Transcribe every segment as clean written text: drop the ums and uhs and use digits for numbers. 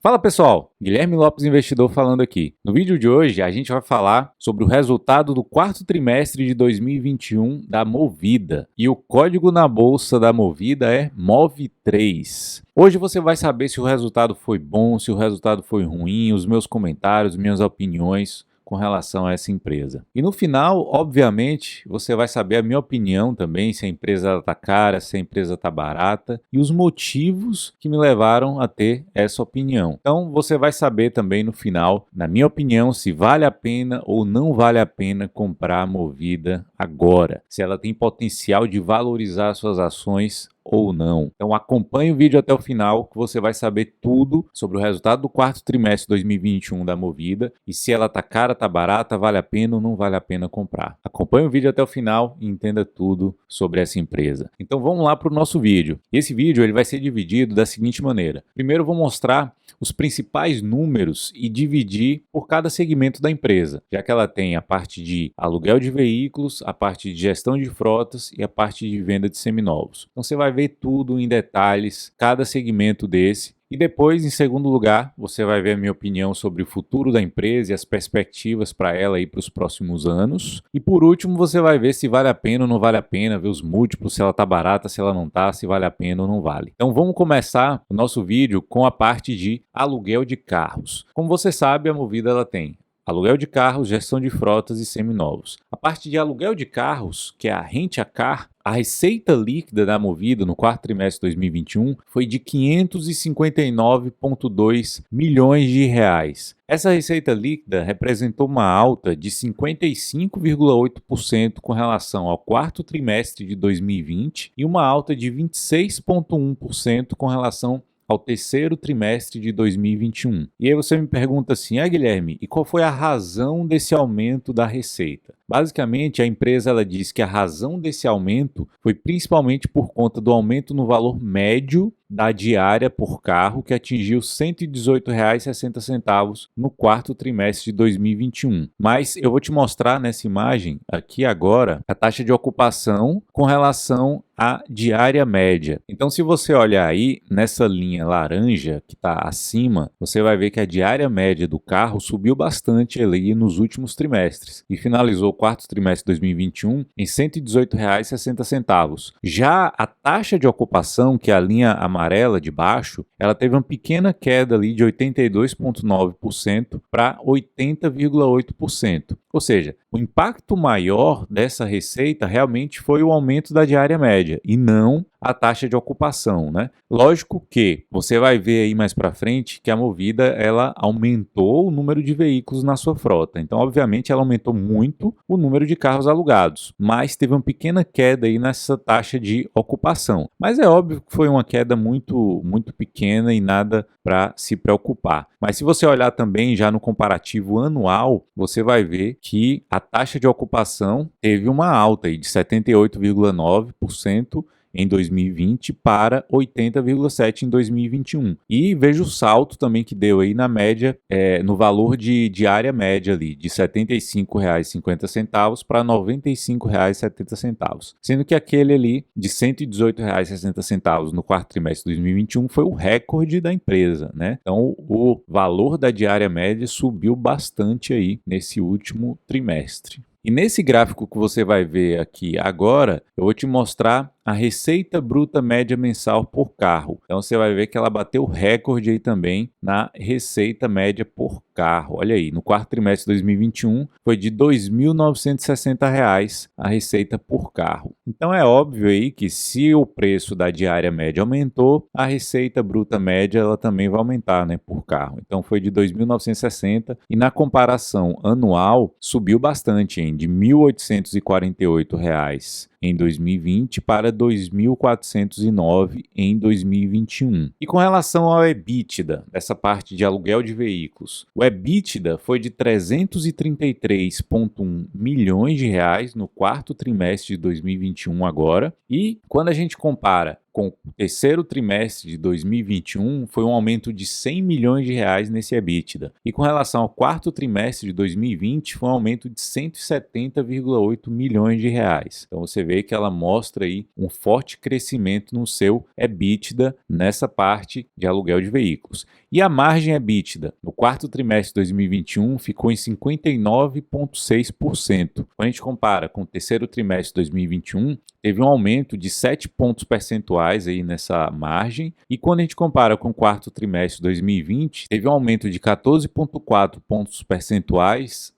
Fala pessoal, Guilherme Lopes Investidor falando aqui. No vídeo de hoje a gente vai falar sobre o resultado do quarto trimestre de 2021 da Movida. E o código na bolsa da Movida é MOV3. Hoje você vai saber se o resultado foi bom, se o resultado foi ruim, os meus comentários, minhas opiniões com relação a essa empresa. E no final, obviamente, você vai saber a minha opinião também, se a empresa está cara, se a empresa está barata e os motivos que me levaram a ter essa opinião. Então você vai saber também no final, na minha opinião, se vale a pena ou não vale a pena comprar a Movida agora, se ela tem potencial de valorizar suas ações ou não. Então acompanhe o vídeo até o final que você vai saber tudo sobre o resultado do quarto trimestre de 2021 da Movida e se ela tá cara, tá barata, vale a pena ou não vale a pena comprar. Acompanhe o vídeo até o final e entenda tudo sobre essa empresa. Então vamos lá para o nosso vídeo. Esse vídeo ele vai ser dividido da seguinte maneira. Primeiro eu vou mostrar os principais números e dividir por cada segmento da empresa, já que ela tem a parte de aluguel de veículos, a parte de gestão de frotas e a parte de venda de seminovos. Então você vai ver tudo em detalhes, cada segmento desse. E depois, em segundo lugar, você vai ver a minha opinião sobre o futuro da empresa e as perspectivas para ela aí para os próximos anos. E por último, você vai ver se vale a pena ou não vale a pena, ver os múltiplos, se ela está barata, se ela não está, se vale a pena ou não vale. Então vamos começar o nosso vídeo com a parte de aluguel de carros. Como você sabe, a Movida ela tem aluguel de carros, gestão de frotas e seminovos. A parte de aluguel de carros, que é a Rent a Car, a receita líquida da Movida no quarto trimestre de 2021 foi de 559,2 milhões de reais. Essa receita líquida representou uma alta de 55,8% com relação ao quarto trimestre de 2020 e uma alta de 26,1% com relação ao terceiro trimestre de 2021. E aí você me pergunta assim, Guilherme, e qual foi a razão desse aumento da receita? Basicamente, a empresa ela diz que a razão desse aumento foi principalmente por conta do aumento no valor médio da diária por carro, que atingiu R$ 118,60 no quarto trimestre de 2021. Mas eu vou te mostrar nessa imagem aqui agora a taxa de ocupação com relação à diária média. Então, se você olhar aí nessa linha laranja que está acima, você vai ver que a diária média do carro subiu bastante ali nos últimos trimestres e finalizou o quarto trimestre de 2021 em R$ 118,60. Já a taxa de ocupação, que é a linha amarela de baixo, ela teve uma pequena queda ali de 82,9% para 80,8%. Ou seja, o impacto maior dessa receita realmente foi o aumento da diária média e não a taxa de ocupação, né? Lógico que você vai ver aí mais para frente que a Movida ela aumentou o número de veículos na sua frota. Então, obviamente, ela aumentou muito o número de carros alugados, mas teve uma pequena queda aí nessa taxa de ocupação. Mas é óbvio que foi uma queda muito pequena e nada para se preocupar. Mas se você olhar também já no comparativo anual, você vai ver que a taxa de ocupação teve uma alta aí de 78,9% em 2020 para 80,7% em 2021. E veja o salto também que deu aí na média, no valor de diária média ali, de R$ 75,50 para R$ 95,70. Sendo que aquele ali de R$ 118,60 no quarto trimestre de 2021 foi o recorde da empresa, né? Então o valor da diária média subiu bastante aí nesse último trimestre. E nesse gráfico que você vai ver aqui agora, eu vou te mostrar a receita bruta média mensal por carro. Então você vai ver que ela bateu recorde aí também na receita média por carro. Olha aí, no quarto trimestre de 2021 foi de R$ 2.960 a receita por carro. Então é óbvio aí que se o preço da diária média aumentou, a receita bruta média ela também vai aumentar, né, por carro. Então foi de R$ 2.960 e na comparação anual subiu bastante, hein, de R$ 1.848 em 2020 para 2.409 em 2021. E com relação ao EBITDA, dessa parte de aluguel de veículos, o EBITDA foi de 333,1 milhões de reais no quarto trimestre de 2021 agora, e quando a gente compara com o terceiro trimestre de 2021, foi um aumento de 100 milhões de reais nesse EBITDA. E com relação ao quarto trimestre de 2020, foi um aumento de 170,8 milhões de reais. Então você vê que ela mostra aí um forte crescimento no seu EBITDA nessa parte de aluguel de veículos. E a margem EBITDA no quarto trimestre de 2021 ficou em 59,6%. Quando a gente compara com o terceiro trimestre de 2021, teve um aumento de 7 pontos percentuais aí nessa margem. E quando a gente compara com o quarto trimestre de 2020, teve um aumento de 14,4 pontos percentuais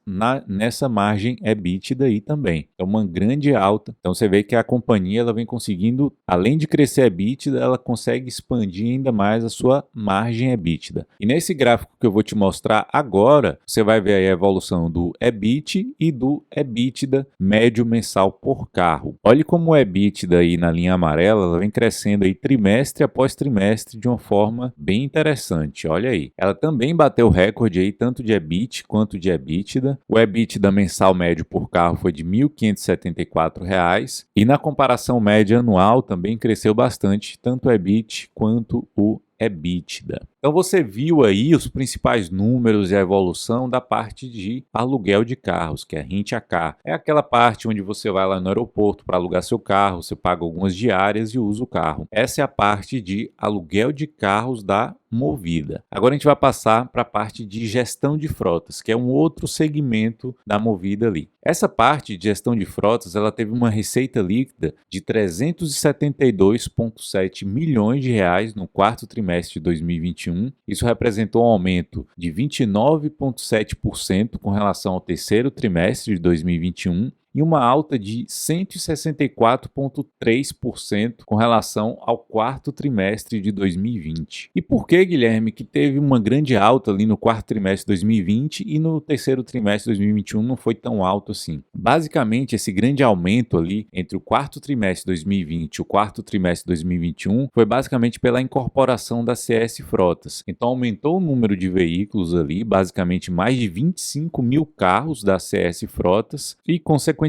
nessa margem EBITDA aí também. É uma grande alta. Então você vê que a companhia ela vem conseguindo, além de crescer a EBITDA, ela consegue expandir ainda mais a sua margem EBITDA. E nesse gráfico que eu vou te mostrar agora, você vai ver aí a evolução do EBIT e do EBITDA médio mensal por carro. Olhe como o EBITDA aí na linha amarela, ela vem crescendo aí trimestre após trimestre de uma forma bem interessante. Olha aí. Ela também bateu recorde aí tanto de EBIT quanto de EBITDA. O EBITDA mensal médio por carro foi de R$ 1.574 e na comparação média anual também cresceu bastante, tanto o EBIT quanto o EBITDA. Então você viu aí os principais números e a evolução da parte de aluguel de carros, que é Rent a Car. É aquela parte onde você vai lá no aeroporto para alugar seu carro, você paga algumas diárias e usa o carro. Essa é a parte de aluguel de carros da Movida. Agora a gente vai passar para a parte de gestão de frotas, que é um outro segmento da Movida ali. Essa parte de gestão de frotas, ela teve uma receita líquida de 372,7 milhões de reais no quarto trimestre de 2021. Isso representou um aumento de 29,7% com relação ao terceiro trimestre de 2021 e uma alta de 164,3% com relação ao quarto trimestre de 2020. E por que, Guilherme, que teve uma grande alta ali no quarto trimestre de 2020 e no terceiro trimestre de 2021 não foi tão alto assim? Basicamente, esse grande aumento ali entre o quarto trimestre de 2020 e o quarto trimestre de 2021 foi basicamente pela incorporação da CS Frotas. Então aumentou o número de veículos ali, basicamente mais de 25 mil carros da CS Frotas e, consequentemente,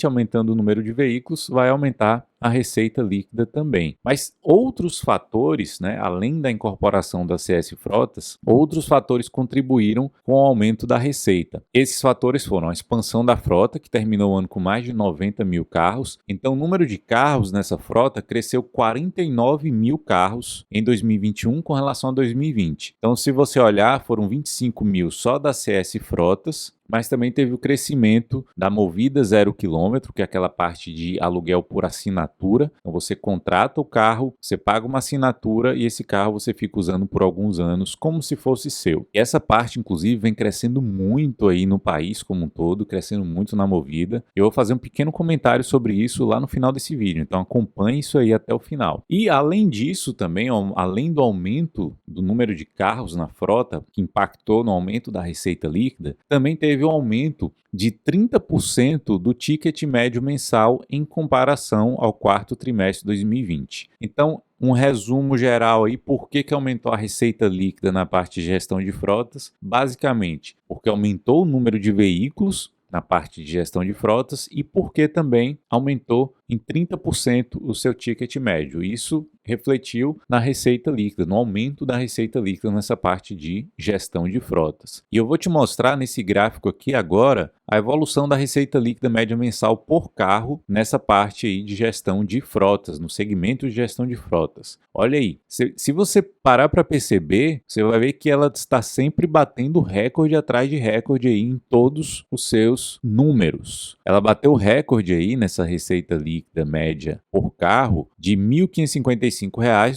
aumentando o número de veículos, vai aumentar a receita líquida também. Mas outros fatores, né, além da incorporação da CS Frotas, outros fatores contribuíram com o aumento da receita. Esses fatores foram a expansão da frota, que terminou o ano com mais de 90 mil carros. Então, o número de carros nessa frota cresceu 49 mil carros em 2021 com relação a 2020. Então, se você olhar, foram 25 mil só da CS Frotas, mas também teve o crescimento da Movida 0 km, que é aquela parte de aluguel por assinatura. Então você contrata o carro, você paga uma assinatura e esse carro você fica usando por alguns anos como se fosse seu. E essa parte, inclusive, vem crescendo muito aí no país como um todo, crescendo muito na Movida. Eu vou fazer um pequeno comentário sobre isso lá no final desse vídeo, então acompanhe isso aí até o final. E além disso também, além do aumento do número de carros na frota, que impactou no aumento da receita líquida, também teve um aumento de 30% do ticket médio mensal em comparação ao quarto trimestre de 2020. Então, um resumo geral aí, por que aumentou a receita líquida na parte de gestão de frotas? Basicamente, porque aumentou o número de veículos na parte de gestão de frotas e porque também aumentou em 30% o seu ticket médio. Isso refletiu na receita líquida, no aumento da receita líquida nessa parte de gestão de frotas. E eu vou te mostrar nesse gráfico aqui agora a evolução da receita líquida média mensal por carro nessa parte aí de gestão de frotas, no segmento de gestão de frotas. Olha aí, se você parar para perceber, você vai ver que ela está sempre batendo recorde atrás de recorde aí em todos os seus números. Ela bateu recorde aí nessa receita líquida média por carro de R$ 1.555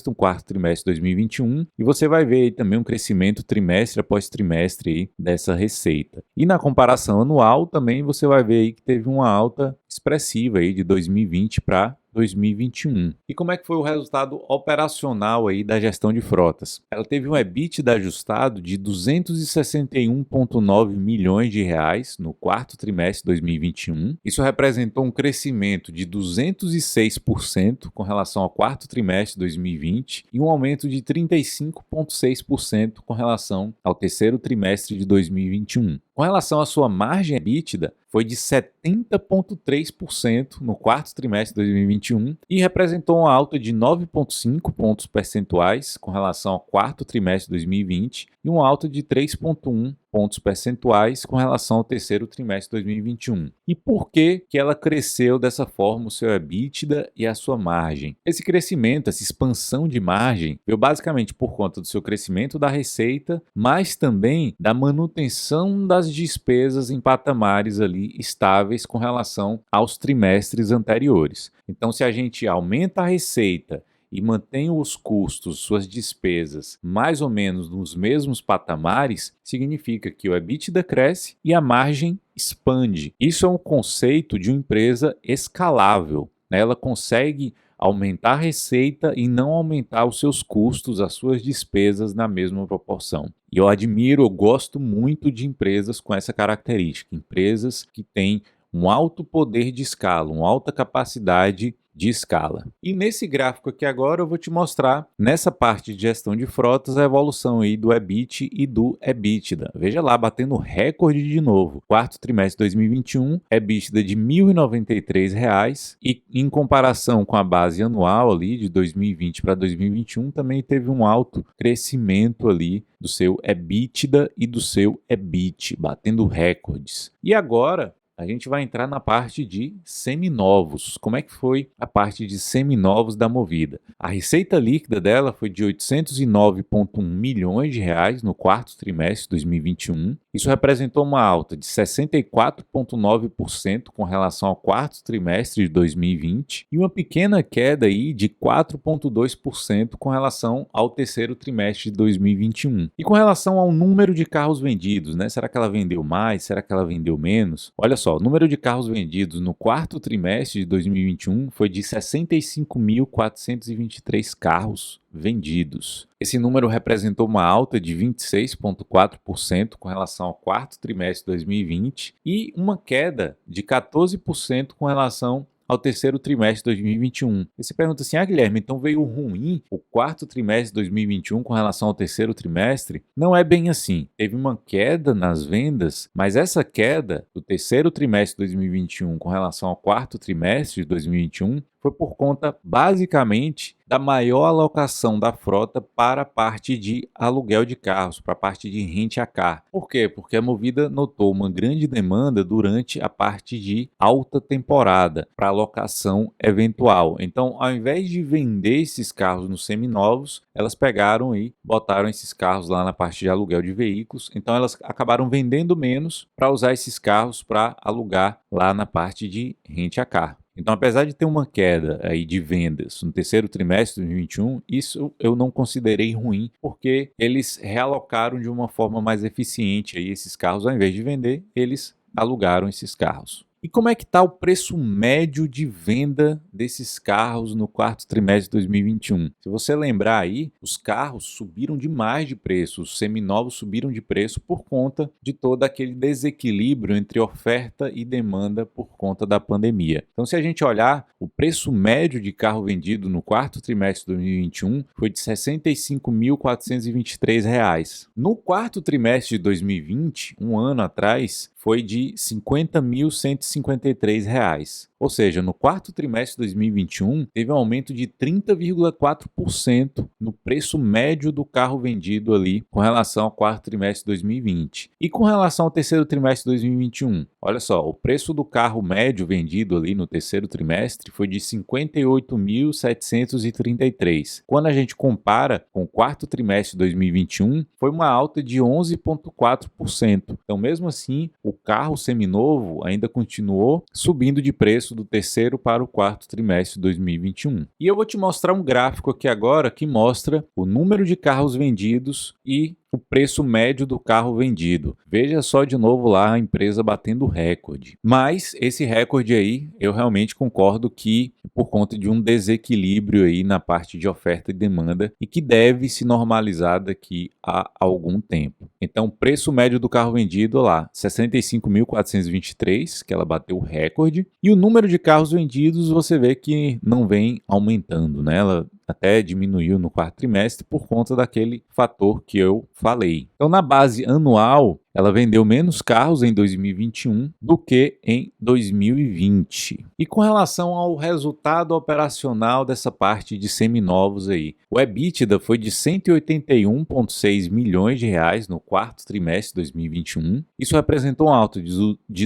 no quarto trimestre de 2021 e você vai ver aí também um crescimento trimestre após trimestre aí dessa receita. E na comparação anual também você vai ver aí que teve uma alta expressiva aí de 2020 para 2021. E como é que foi o resultado operacional aí da gestão de frotas? Ela teve um EBITDA ajustado de 261,9 milhões de reais no quarto trimestre de 2021. Isso representou um crescimento de 206% com relação ao quarto trimestre de 2020 e um aumento de 35,6% com relação ao terceiro trimestre de 2021. Com relação à sua margem EBITDA, foi de 70,3% no quarto trimestre de 2021 e representou uma alta de 9,5 pontos percentuais com relação ao quarto trimestre de 2020 e uma alta de 3,1 pontos percentuais com relação ao terceiro trimestre de 2021. E por que ela cresceu dessa forma, o seu EBITDA e a sua margem? Esse crescimento, essa expansão de margem, veio basicamente por conta do seu crescimento da receita, mas também da manutenção das despesas em patamares ali estáveis com relação aos trimestres anteriores. Então, se a gente aumenta a receita e mantém os custos, suas despesas, mais ou menos nos mesmos patamares, significa que o EBITDA cresce e a margem expande. Isso é um conceito de uma empresa escalável, né? Ela consegue aumentar a receita e não aumentar os seus custos, as suas despesas na mesma proporção. E eu gosto muito de empresas com essa característica, empresas que têm um alto poder de escala, uma alta capacidade de escala. E nesse gráfico aqui agora eu vou te mostrar, nessa parte de gestão de frotas, a evolução aí do EBIT e do EBITDA. Veja lá, batendo recorde de novo. Quarto trimestre de 2021, EBITDA de R$ 1.093 e em comparação com a base anual ali de 2020 para 2021, também teve um alto crescimento ali do seu EBITDA e do seu EBIT, batendo recordes. E agora a gente vai entrar na parte de seminovos. Como é que foi a parte de seminovos da Movida? A receita líquida dela foi de R$ 809,1 milhões no quarto trimestre de 2021. Isso representou uma alta de 64,9% com relação ao quarto trimestre de 2020 e uma pequena queda aí de 4,2% com relação ao terceiro trimestre de 2021. E com relação ao número de carros vendidos, né? Será que ela vendeu mais? Será que ela vendeu menos? Olha só, o número de carros vendidos no quarto trimestre de 2021 foi de 65.423 carros vendidos. Esse número representou uma alta de 26,4% com relação ao quarto trimestre de 2020 e uma queda de 14% com relação ao terceiro trimestre de 2021. E você pergunta assim, Guilherme, então veio ruim o quarto trimestre de 2021 com relação ao terceiro trimestre? Não é bem assim. Teve uma queda nas vendas, mas essa queda do terceiro trimestre de 2021 com relação ao quarto trimestre de 2021 foi por conta, basicamente, da maior alocação da frota para a parte de aluguel de carros, para a parte de rent a car. Por quê? Porque a Movida notou uma grande demanda durante a parte de alta temporada, para alocação eventual. Então, ao invés de vender esses carros nos seminovos, elas pegaram e botaram esses carros lá na parte de aluguel de veículos. Então, elas acabaram vendendo menos para usar esses carros para alugar lá na parte de rent a car. Então, apesar de ter uma queda aí de vendas no terceiro trimestre de 2021, isso eu não considerei ruim, porque eles realocaram de uma forma mais eficiente aí esses carros. Ao invés de vender, eles alugaram esses carros. E como é que está o preço médio de venda desses carros no quarto trimestre de 2021? Se você lembrar aí, os carros subiram demais de preço, os seminovos subiram de preço por conta de todo aquele desequilíbrio entre oferta e demanda por conta da pandemia. Então, se a gente olhar, o preço médio de carro vendido no quarto trimestre de 2021 foi de R$ 65.423. No quarto trimestre de 2020, um ano atrás, foi de R$ 50.153. Ou seja, no quarto trimestre de 2021, teve um aumento de 30,4% no preço médio do carro vendido ali com relação ao quarto trimestre de 2020. E com relação ao terceiro trimestre de 2021, olha só, o preço do carro médio vendido ali no terceiro trimestre foi de R$ 58.733. Quando a gente compara com o quarto trimestre de 2021, foi uma alta de 11,4%. Então, mesmo assim, o carro seminovo ainda continuou subindo de preço do terceiro para o quarto trimestre de 2021. E eu vou te mostrar um gráfico aqui agora que mostra o número de carros vendidos e o preço médio do carro vendido. Veja só de novo lá a empresa batendo recorde. Mas esse recorde aí, eu realmente concordo que por conta de um desequilíbrio aí na parte de oferta e demanda e que deve se normalizar daqui a algum tempo. Então, o preço médio do carro vendido lá, 65.423, que ela bateu o recorde, e o número de carros vendidos você vê que não vem aumentando, né? Ela até diminuiu no quarto trimestre por conta daquele fator que eu falei. Então, na base anual, ela vendeu menos carros em 2021 do que em 2020. E com relação ao resultado operacional dessa parte de seminovos aí, o EBITDA foi de 181,6 milhões de reais no quarto trimestre de 2021. Isso representou um alta de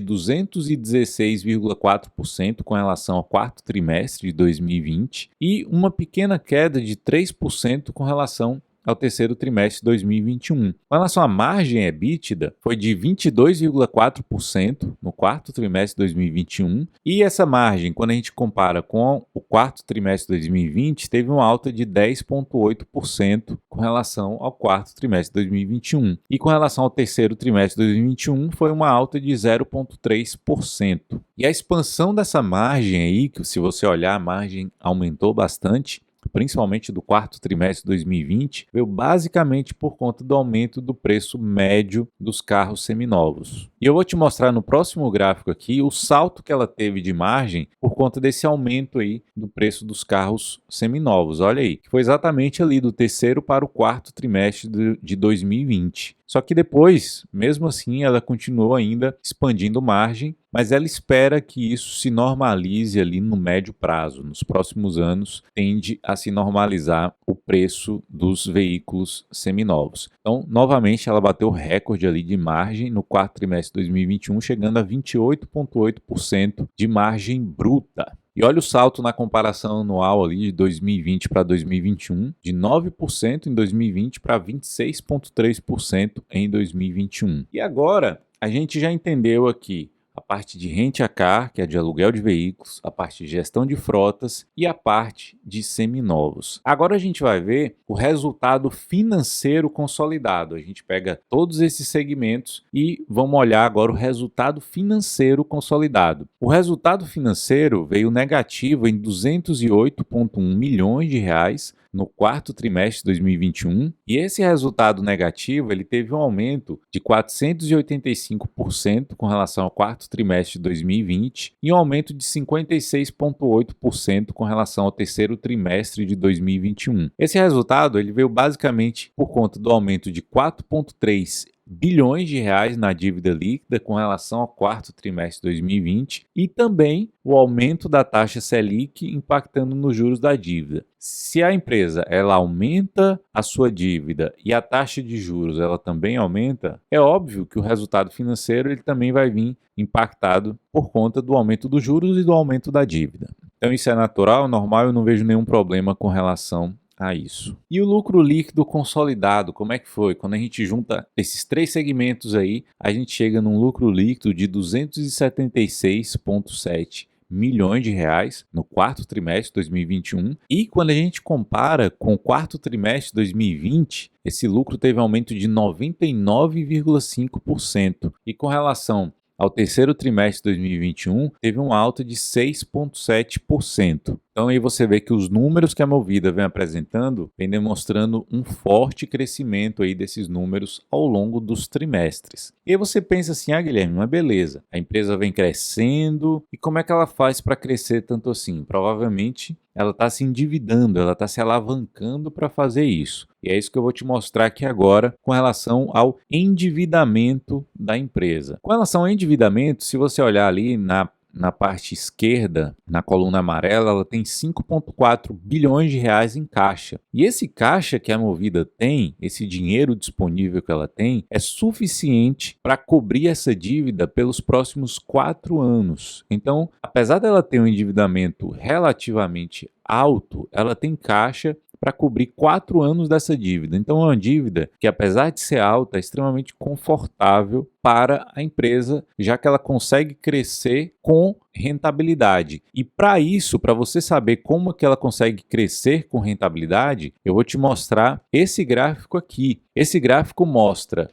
216,4% com relação ao quarto trimestre de 2020 e uma pequena queda de 3% com relação ao terceiro trimestre de 2021. Com relação à margem EBITDA, foi de 22,4% no quarto trimestre de 2021, e essa margem, quando a gente compara com o quarto trimestre de 2020, teve uma alta de 10,8% com relação ao quarto trimestre de 2021. E com relação ao terceiro trimestre de 2021, foi uma alta de 0,3%. E a expansão dessa margem aí, que se você olhar, a margem aumentou bastante, principalmente do quarto trimestre de 2020, veio basicamente por conta do aumento do preço médio dos carros seminovos. E eu vou te mostrar no próximo gráfico aqui o salto que ela teve de margem por conta desse aumento aí do preço dos carros seminovos. Olha aí, que foi exatamente ali do terceiro para o quarto trimestre de 2020. Só que depois, mesmo assim, ela continuou ainda expandindo margem, mas ela espera que isso se normalize ali no médio prazo. Nos próximos anos, tende a se normalizar o preço dos veículos seminovos. Então, novamente, ela bateu o recorde ali de margem no quarto trimestre de 2021, chegando a 28,8% de margem bruta. E olha o salto na comparação anual ali de 2020 para 2021, de 9% em 2020 para 26,3% em 2021. E agora, a gente já entendeu aqui a parte de rent a car, que é de aluguel de veículos, a parte de gestão de frotas e a parte de seminovos. Agora a gente vai ver o resultado financeiro consolidado. A gente pega todos esses segmentos e vamos olhar agora o resultado financeiro consolidado. O resultado financeiro veio negativo em 208,1 milhões de reais no quarto trimestre de 2021, e esse resultado negativo ele teve um aumento de 485% com relação ao quarto trimestre de 2020 e um aumento de 56,8% com relação ao terceiro trimestre de 2021. Esse resultado ele veio basicamente por conta do aumento de 4,3 bilhões de reais na dívida líquida com relação ao quarto trimestre de 2020 e também o aumento da taxa Selic impactando nos juros da dívida. Se a empresa ela aumenta a sua dívida e a taxa de juros ela também aumenta, é óbvio que o resultado financeiro ele também vai vir impactado por conta do aumento dos juros e do aumento da dívida. Então isso é natural, normal, eu não vejo nenhum problema com relação a isso. E o lucro líquido consolidado, como é que foi? Quando a gente junta esses três segmentos aí, a gente chega num lucro líquido de 276,7 milhões de reais no quarto trimestre de 2021. E quando a gente compara com o quarto trimestre de 2020, esse lucro teve um aumento de 99,5%. E com relação ao terceiro trimestre de 2021, teve um alta de 6,7%. Então aí você vê que os números que a Movida vem apresentando vem demonstrando um forte crescimento aí desses números ao longo dos trimestres. E aí você pensa assim, Guilherme, mas beleza, a empresa vem crescendo e como é que ela faz para crescer tanto assim? Provavelmente ela está se endividando, ela está se alavancando para fazer isso. E é isso que eu vou te mostrar aqui agora com relação ao endividamento da empresa. Com relação ao endividamento, se você olhar ali na parte esquerda, na coluna amarela, ela tem 5,4 bilhões de reais em caixa. E esse caixa que a Movida tem, esse dinheiro disponível que ela tem, é suficiente para cobrir essa dívida pelos próximos 4 anos. Então, apesar dela ter um endividamento relativamente alto, ela tem caixa para cobrir 4 anos dessa dívida. Então é uma dívida que, apesar de ser alta, é extremamente confortável para a empresa, já que ela consegue crescer com rentabilidade. E para isso, para você saber como que ela consegue crescer com rentabilidade, eu vou te mostrar esse gráfico aqui. Esse gráfico mostra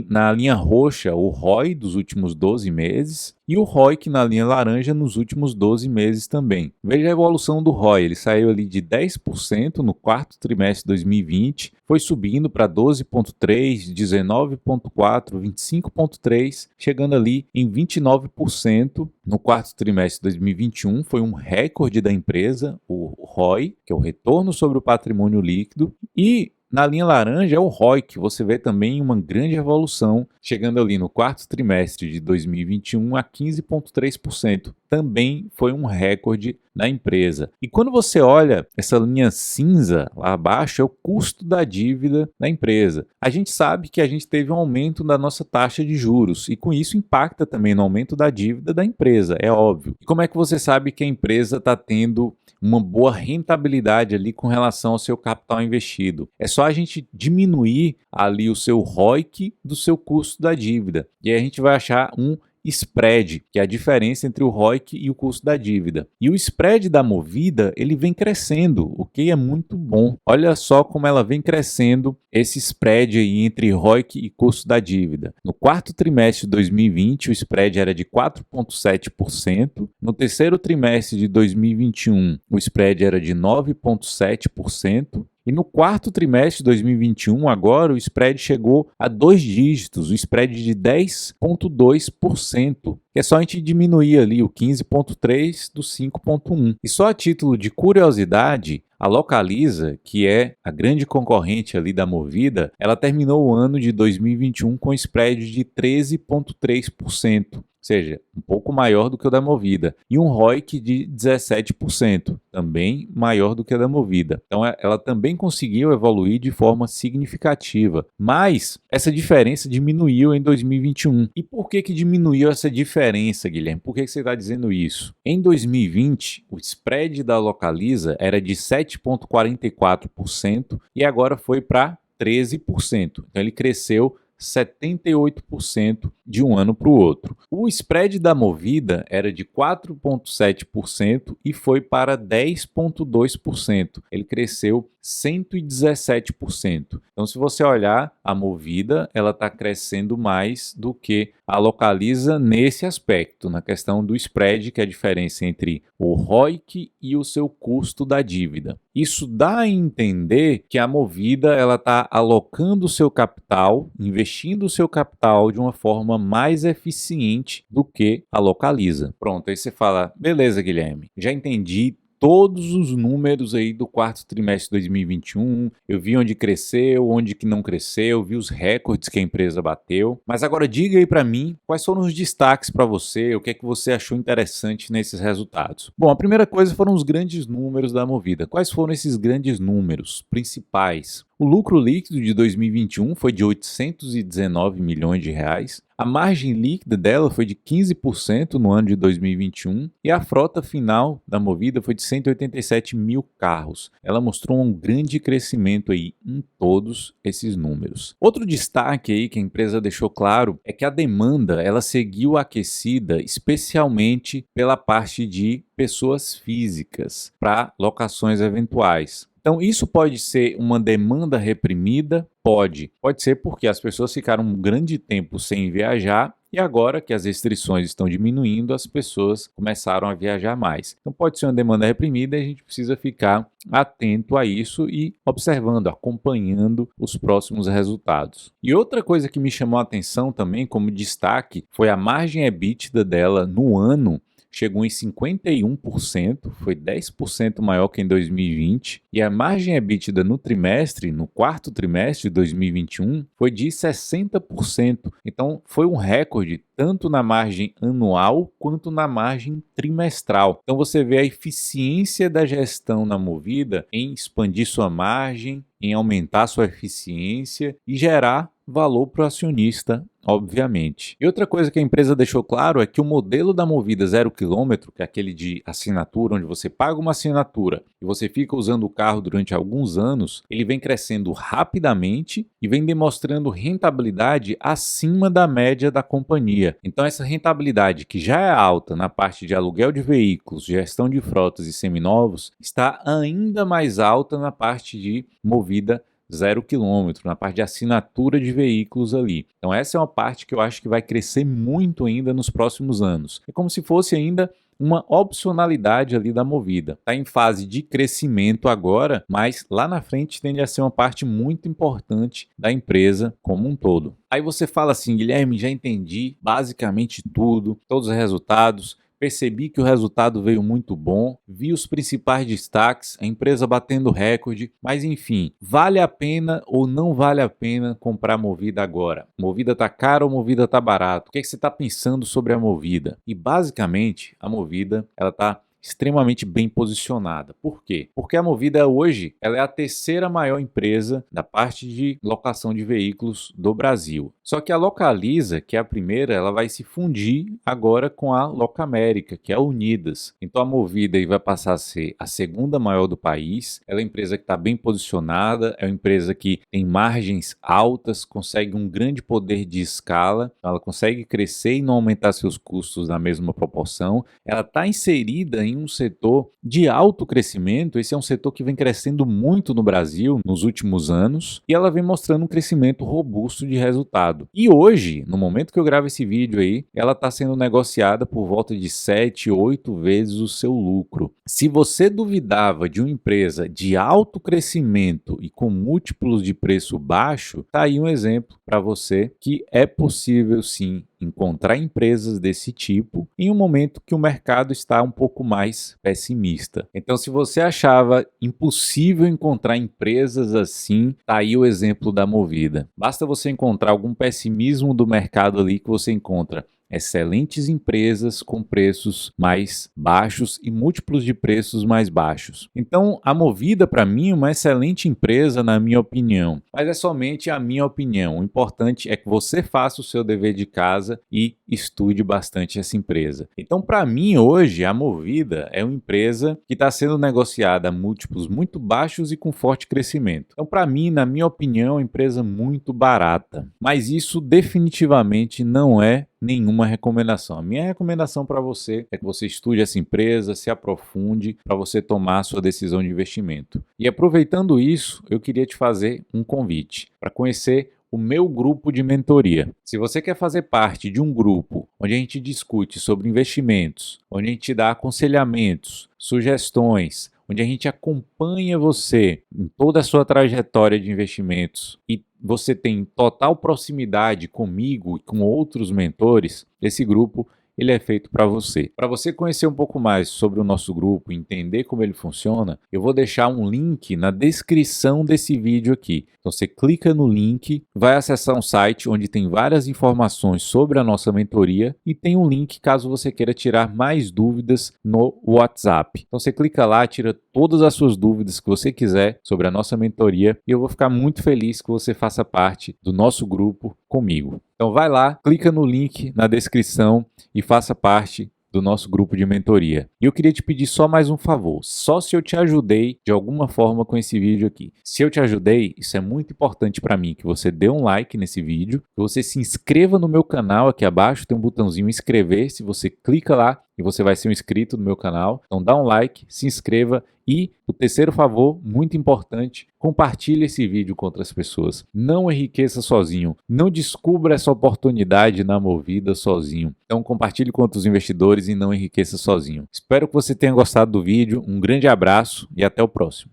na linha roxa o ROI dos últimos 12 meses e o ROIC na linha laranja nos últimos 12 meses também. Veja a evolução do ROI, ele saiu ali de 10% no quarto trimestre de 2020, foi subindo para 12,3%, 19,4%, 25,3%, chegando ali em 29% no quarto trimestre de 2021. Foi um recorde da empresa, o ROI, que é o retorno sobre o patrimônio líquido, e Na linha laranja é o ROIC, você vê também uma grande evolução, chegando ali no quarto trimestre de 2021 a 15,3%. Também foi um recorde da empresa. E quando você olha essa linha cinza lá abaixo, é o custo da dívida da empresa. A gente sabe que a gente teve um aumento da nossa taxa de juros e com isso impacta também no aumento da dívida da empresa, é óbvio. E como é que você sabe que a empresa está tendo uma boa rentabilidade ali com relação ao seu capital investido? É só a gente diminuir ali o seu ROIC do seu custo da dívida. E aí a gente vai achar um spread, que é a diferença entre o ROIC e o custo da dívida. E o spread da Movida, ele vem crescendo, o que é muito bom. Olha só como ela vem crescendo esse spread aí entre ROIC e custo da dívida. No quarto trimestre de 2020, o spread era de 4,7%. No terceiro trimestre de 2021, o spread era de 9,7%. E no quarto trimestre de 2021, agora, o spread chegou a 2 dígitos, o spread de 10,2%, que é só a gente diminuir ali o 15,3% do 5,1%. E só a título de curiosidade, a Localiza, que é a grande concorrente ali da Movida, ela terminou o ano de 2021 com spread de 13,3%. Ou seja, um pouco maior do que o da Movida, e um ROIC de 17%, também maior do que o da Movida. Então ela também conseguiu evoluir de forma significativa, mas essa diferença diminuiu em 2021. E por que diminuiu essa diferença, Guilherme? Por que você está dizendo isso? Em 2020, o spread da Localiza era de 7,44% e agora foi para 13%. Então ele cresceu 78% de um ano para o outro. O spread da Movida era de 4,7% e foi para 10,2%. Ele cresceu 117%. Então, se você olhar, a Movida ela está crescendo mais do que a Localiza nesse aspecto, na questão do spread, que é a diferença entre o ROIC e o seu custo da dívida. Isso dá a entender que a Movida ela está alocando o seu capital, investindo o seu capital de uma forma mais eficiente do que a Localiza. Pronto, aí você fala, beleza, Guilherme, já entendi todos os números aí do quarto trimestre de 2021, eu vi onde cresceu, onde que não cresceu, vi os recordes que a empresa bateu, mas agora diga aí para mim quais foram os destaques para você, o que é que você achou interessante nesses resultados. Bom, a primeira coisa foram os grandes números da Movida. Quais foram esses grandes números principais? O lucro líquido de 2021 foi de 819 milhões de reais. A margem líquida dela foi de 15% no ano de 2021 e a frota final da Movida foi de 187 mil carros. Ela mostrou um grande crescimento aí em todos esses números. Outro destaque aí que a empresa deixou claro é que a demanda ela seguiu aquecida, especialmente pela parte de pessoas físicas para locações eventuais. Então, isso pode ser uma demanda reprimida? Pode. Pode ser porque as pessoas ficaram um grande tempo sem viajar e agora que as restrições estão diminuindo, as pessoas começaram a viajar mais. Então, pode ser uma demanda reprimida e a gente precisa ficar atento a isso e observando, acompanhando os próximos resultados. E outra coisa que me chamou a atenção também como destaque foi a margem EBITDA dela no ano. Chegou em 51%, foi 10% maior que em 2020, e a margem EBITDA no trimestre, no quarto trimestre de 2021, foi de 60%. Então, foi um recorde tanto na margem anual quanto na margem trimestral. Então, você vê a eficiência da gestão na Movida em expandir sua margem, em aumentar sua eficiência e gerar valor para o acionista, obviamente. E outra coisa que a empresa deixou claro é que o modelo da Movida 0 km, que é aquele de assinatura, onde você paga uma assinatura e você fica usando o carro durante alguns anos, ele vem crescendo rapidamente e vem demonstrando rentabilidade acima da média da companhia. Então essa rentabilidade, que já é alta na parte de aluguel de veículos, gestão de frotas e seminovos, está ainda mais alta na parte de Movida 0 km, na parte de assinatura de veículos ali. Então essa é uma parte que eu acho que vai crescer muito ainda nos próximos anos. É como se fosse ainda uma opcionalidade ali da Movida. Está em fase de crescimento agora, mas lá na frente tende a ser uma parte muito importante da empresa como um todo. Aí você fala assim, Guilherme, já entendi basicamente tudo, todos os resultados. percebi que o resultado veio muito bom, vi os principais destaques, a empresa batendo recorde, mas enfim, vale a pena ou não vale a pena comprar a Movida agora? Movida tá caro ou Movida tá barato? O que é que você está pensando sobre a Movida? E basicamente, a Movida, ela tá extremamente bem posicionada. Por quê? Porque a Movida hoje ela é a terceira maior empresa da parte de locação de veículos do Brasil. Só que a Localiza, que é a primeira, ela vai se fundir agora com a Locamérica, que é a Unidas. Então a Movida aí vai passar a ser a segunda maior do país. Ela é uma empresa que está bem posicionada, é uma empresa que tem margens altas, consegue um grande poder de escala, ela consegue crescer e não aumentar seus custos na mesma proporção. Ela está inserida em um setor de alto crescimento. Esse é um setor que vem crescendo muito no Brasil nos últimos anos e ela vem mostrando um crescimento robusto de resultado. E hoje, no momento que eu gravo esse vídeo aí, ela está sendo negociada por volta de 7, 8 vezes o seu lucro. Se você duvidava de uma empresa de alto crescimento e com múltiplos de preço baixo, tá aí um exemplo para você que é possível sim encontrar empresas desse tipo em um momento que o mercado está um pouco mais pessimista. Então, se você achava impossível encontrar empresas assim, tá aí o exemplo da Movida. Basta você encontrar algum pessimismo do mercado ali que você encontra excelentes empresas com preços mais baixos e múltiplos de preços mais baixos. Então, a Movida, para mim, é uma excelente empresa, na minha opinião. Mas é somente a minha opinião. O importante é que você faça o seu dever de casa e estude bastante essa empresa. Então, para mim, hoje, a Movida é uma empresa que está sendo negociada a múltiplos muito baixos e com forte crescimento. Então, para mim, na minha opinião, é uma empresa muito barata. Mas isso definitivamente não é nenhuma recomendação. A minha recomendação para você é que você estude essa empresa, se aprofunde para você tomar a sua decisão de investimento. E aproveitando isso, eu queria te fazer um convite para conhecer o meu grupo de mentoria. Se você quer fazer parte de um grupo onde a gente discute sobre investimentos, onde a gente dá aconselhamentos, sugestões, onde a gente acompanha você em toda a sua trajetória de investimentos e você tem total proximidade comigo e com outros mentores, esse grupo ele é feito para você. Para você conhecer um pouco mais sobre o nosso grupo, entender como ele funciona, eu vou deixar um link na descrição desse vídeo aqui. Então você clica no link, vai acessar um site onde tem várias informações sobre a nossa mentoria e tem um link caso você queira tirar mais dúvidas no WhatsApp. Então você clica lá, tira todas as suas dúvidas que você quiser sobre a nossa mentoria e eu vou ficar muito feliz que você faça parte do nosso grupo comigo. Então vai lá, clica no link na descrição e faça parte do nosso grupo de mentoria. E eu queria te pedir só mais um favor, só se eu te ajudei de alguma forma com esse vídeo aqui. Se eu te ajudei, isso é muito importante para mim, que você dê um like nesse vídeo, que você se inscreva no meu canal, aqui abaixo tem um botãozinho inscrever-se, você clica lá e você vai ser um inscrito no meu canal. Então dá um like, se inscreva e o terceiro favor, muito importante, compartilhe esse vídeo com outras pessoas. Não enriqueça sozinho, não descubra essa oportunidade na Movida sozinho. Então compartilhe com outros investidores e não enriqueça sozinho. Espero que você tenha gostado do vídeo, um grande abraço e até o próximo.